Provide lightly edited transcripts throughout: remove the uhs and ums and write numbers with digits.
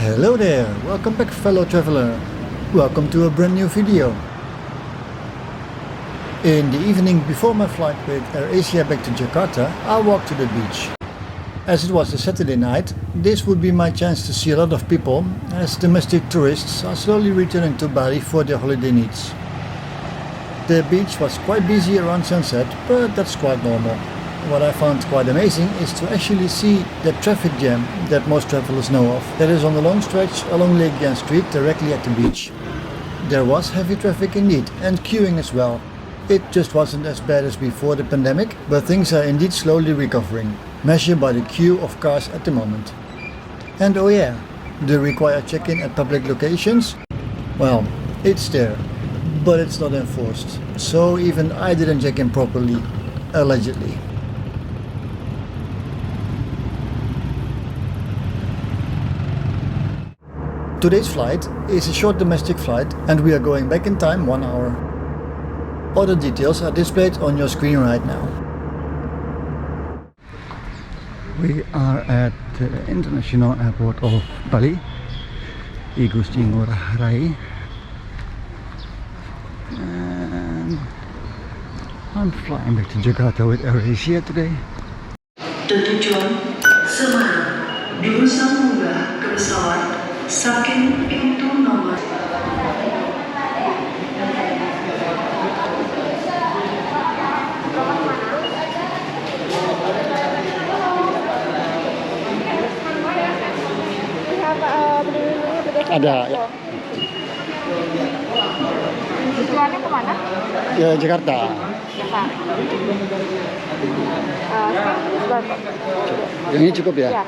Hello there, welcome back fellow traveler. Welcome to a brand new video. In the evening before my flight with AirAsia back to Jakarta, I walked to the beach. As it was a Saturday night, this would be my chance to see a lot of people as domestic tourists are slowly returning to Bali for their holiday needs. The beach was quite busy around sunset, but that's quite normal. What I found quite amazing is to actually see the traffic jam that most travelers know of. That is on the long stretch along Lake Yan Street directly at the beach. There was heavy traffic indeed, and queuing as well. It just wasn't as bad as before the pandemic, but things are indeed slowly recovering, measured by the queue of cars at the moment. And oh yeah, the required check-in at public locations? Well, it's there, but it's not enforced. So even I didn't check in properly, allegedly. Today's flight is a short domestic flight and we are going back in time 1 hour. Other details are displayed on your screen right now. We are at the International Airport of Bali, Gusti Ngurah. And I'm flying back to Jakarta with AirAsia today. Tujuan Semarang, diusaha munggah ke pesawat saking pintu nomor. Ada ya. Tujuannya kemana? Ya, Jakarta. Jakarta. Yang ini cukup ya? Ya.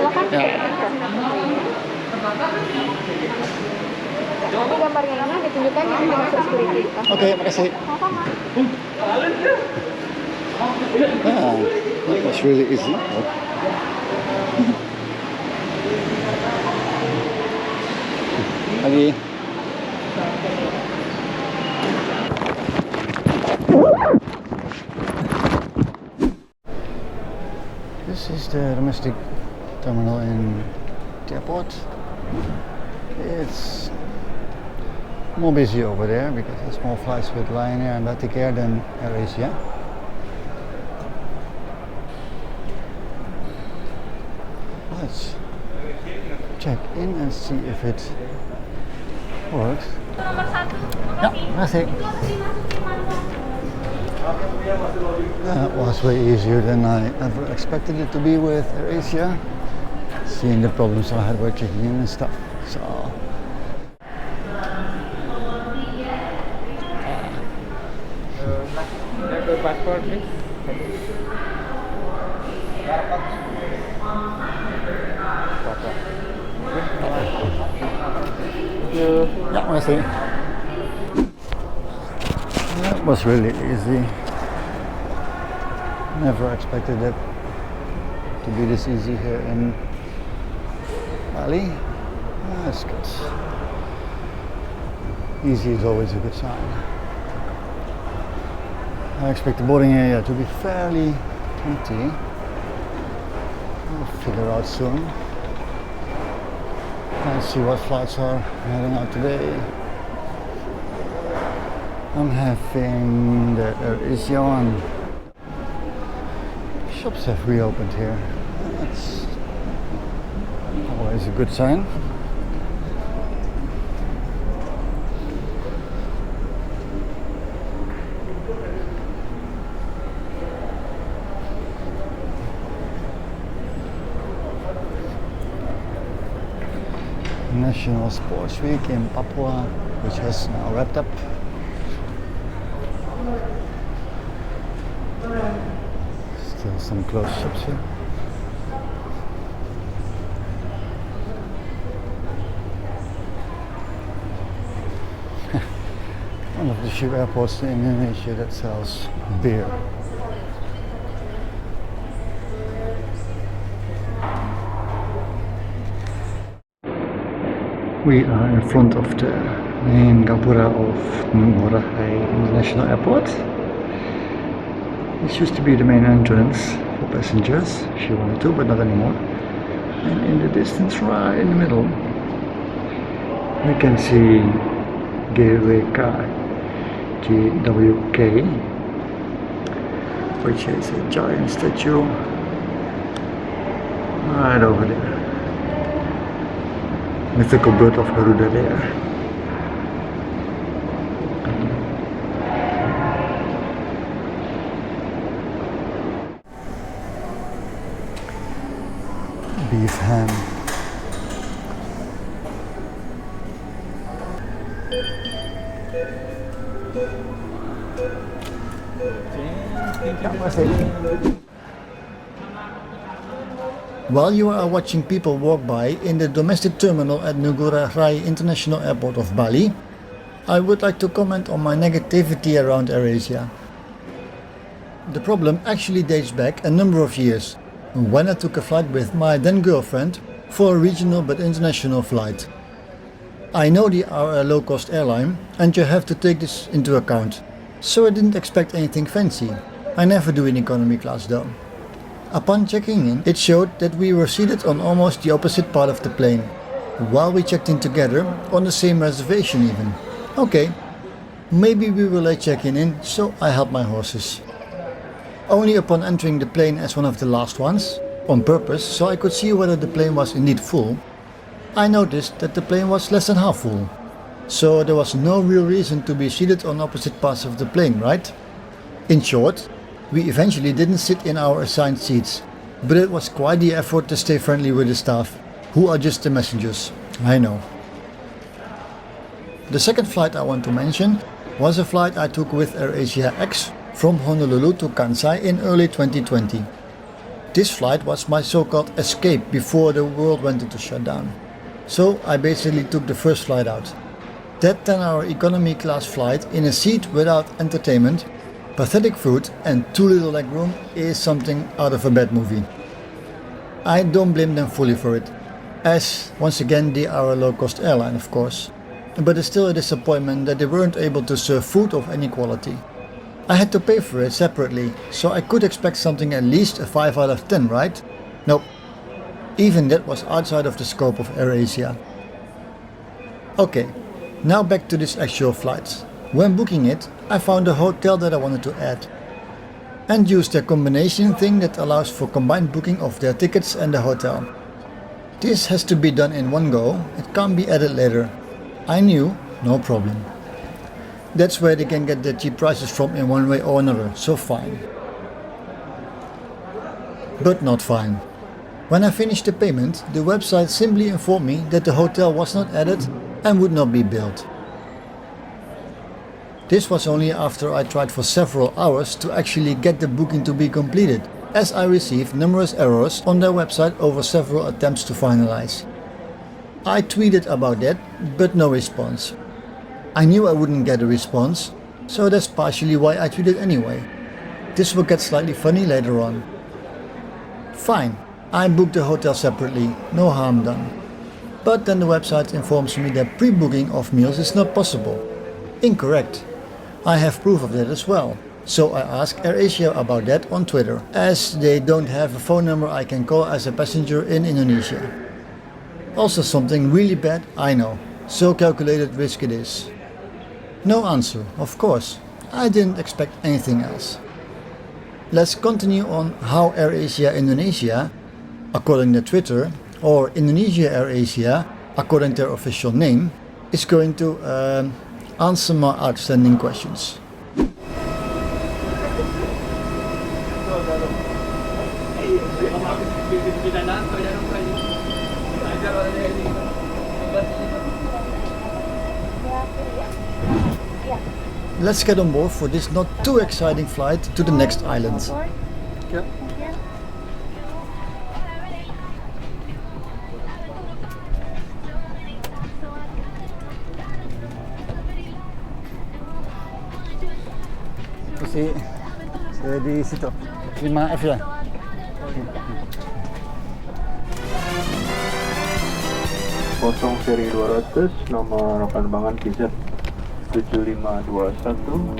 Silakan. Ya. Nanti gambarnya ini ditunjukkan di masuk security. Oke, makasih. Sama-sama. That was really easy. Lagi. This is the domestic terminal in the airport. It's more busy over there because there's more flights with Lion Air and Batik Air than AirAsia. Let's check in and see if it works. Ya, makasih. That was way easier than I ever expected it to be with AirAsia. Seeing the problems I had while checking in and stuff. So passport, please. ya, makasih. That was really easy. Never expected it to be this easy here in Bali. That's good. Easy is always a good sign. I expect the boarding area to be fairly empty. We'll figure out soon. Let's see what flights are heading out today. I'm having the AirAsia one. Shops have reopened here. That's always a good sign. National Sports Week in Papua, which has now wrapped up. Still some closed shops here. One of the few airports in Indonesia that sells beer. We are in front of the main gapura of Ngurah International Airport. This used to be the main entrance for passengers, if you wanted to, but not anymore. And in the distance, right in the middle, we can see GWK, which is a giant statue right over there. Mythical bird of Garuda there. Beef ham. While you are watching people walk by in the domestic terminal at Ngurah International Airport of Bali, I would like to comment on my negativity around AirAsia. The problem actually dates back a number of years, when I took a flight with my then girlfriend for a regional but international flight. I know they are a low-cost airline and you have to take this into account, so I didn't expect anything fancy. I never do in economy class though. Upon checking in, it showed that we were seated on almost the opposite part of the plane, while we checked in together on the same reservation even. Okay, maybe we were late checking in, so I held my horses. Only upon entering the plane as one of the last ones, on purpose so I could see whether the plane was indeed full, I noticed that the plane was less than half full. So there was no real reason to be seated on opposite parts of the plane, right? In short, we eventually didn't sit in our assigned seats, but it was quite the effort to stay friendly with the staff, who are just the messengers, I know. The second flight I want to mention was a flight I took with AirAsia X from Honolulu to Kansai in early 2020. This flight was my so-called escape before the world went into shutdown. So I basically took the first flight out. That 10-hour economy class flight in a seat without entertainment, pathetic food and too little legroom is something out of a bad movie. I don't blame them fully for it, as once again they are a low-cost airline of course, but it's still a disappointment that they weren't able to serve food of any quality. I had to pay for it separately, so I could expect something at least a 5 out of 10, right? Nope. Even that was outside of the scope of AirAsia. Okay, now back to this actual flight. When booking it, I found a hotel that I wanted to add, and used their combination thing that allows for combined booking of their tickets and the hotel. This has to be done in one go, it can't be added later. I knew, no problem. That's where they can get their cheap prices from in one way or another, so fine. But not fine. When I finished the payment, the website simply informed me that the hotel was not added and would not be billed. This was only after I tried for several hours to actually get the booking to be completed, as I received numerous errors on their website over several attempts to finalize. I tweeted about that, but no response. I knew I wouldn't get a response, so that's partially why I tweeted anyway. This will get slightly funny later on. Fine, I booked the hotel separately, no harm done. But then the website informs me that pre-booking of meals is not possible. Incorrect. I have proof of that as well. So I asked AirAsia about that on Twitter, as they don't have a phone number I can call as a passenger in Indonesia. Also something really bad, I know. So calculated risk it is. No answer, of course. I didn't expect anything else. Let's continue on how AirAsia Indonesia, according to Twitter, or Indonesia AirAsia, according to their official name, is going to answer my outstanding questions. Let's get on board for this not too exciting flight to the next island. Yeah. Gusti, di situ 5F ya. Kosong seri 200 nomor penerbangan KZ 7521.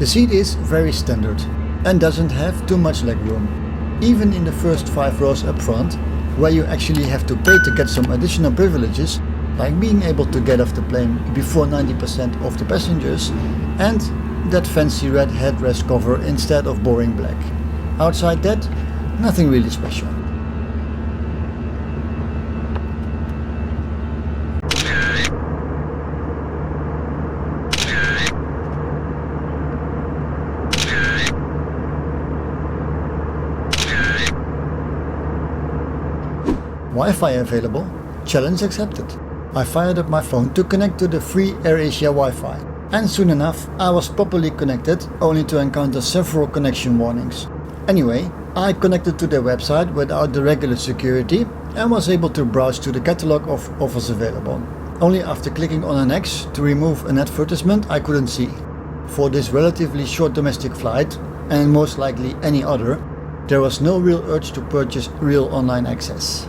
The seat is very standard and doesn't have too much legroom. Even in the first 5 rows up front, where you actually have to pay to get some additional privileges, like being able to get off the plane before 90% of the passengers and that fancy red headrest cover instead of boring black. Outside that, nothing really special. Wi-Fi available? Challenge accepted. I fired up my phone to connect to the free AirAsia Wi-Fi, and soon enough I was properly connected, only to encounter several connection warnings. Anyway, I connected to their website without the regular security and was able to browse to the catalog of offers available. Only after clicking on an X to remove an advertisement I couldn't see. For this relatively short domestic flight, and most likely any other, there was no real urge to purchase real online access.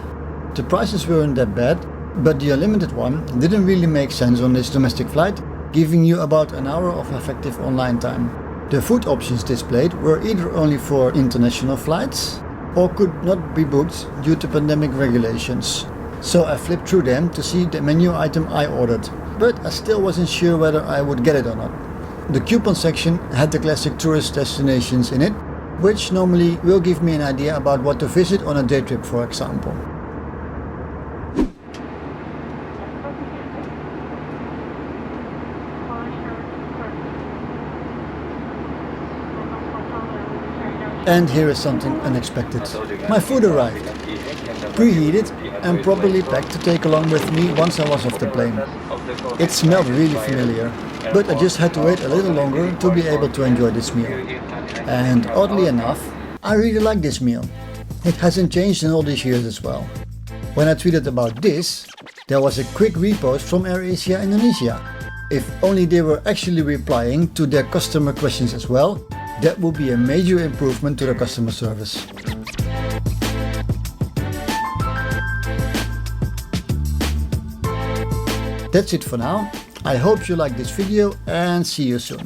The prices weren't that bad, but the unlimited one didn't really make sense on this domestic flight, giving you about an hour of effective online time. The food options displayed were either only for international flights or could not be booked due to pandemic regulations. So I flipped through them to see the menu item I ordered, but I still wasn't sure whether I would get it or not. The coupon section had the classic tourist destinations in it, which normally will give me an idea about what to visit on a day trip, for example. And here is something unexpected. My food arrived, preheated and properly packed to take along with me once I was off the plane. It smelled really familiar, but I just had to wait a little longer to be able to enjoy this meal. And oddly enough, I really like this meal. It hasn't changed in all these years as well. When I tweeted about this, there was a quick repost from AirAsia Indonesia. If only they were actually replying to their customer questions as well, that would be a major improvement to the customer service. That's it for now. I hope you liked this video and see you soon.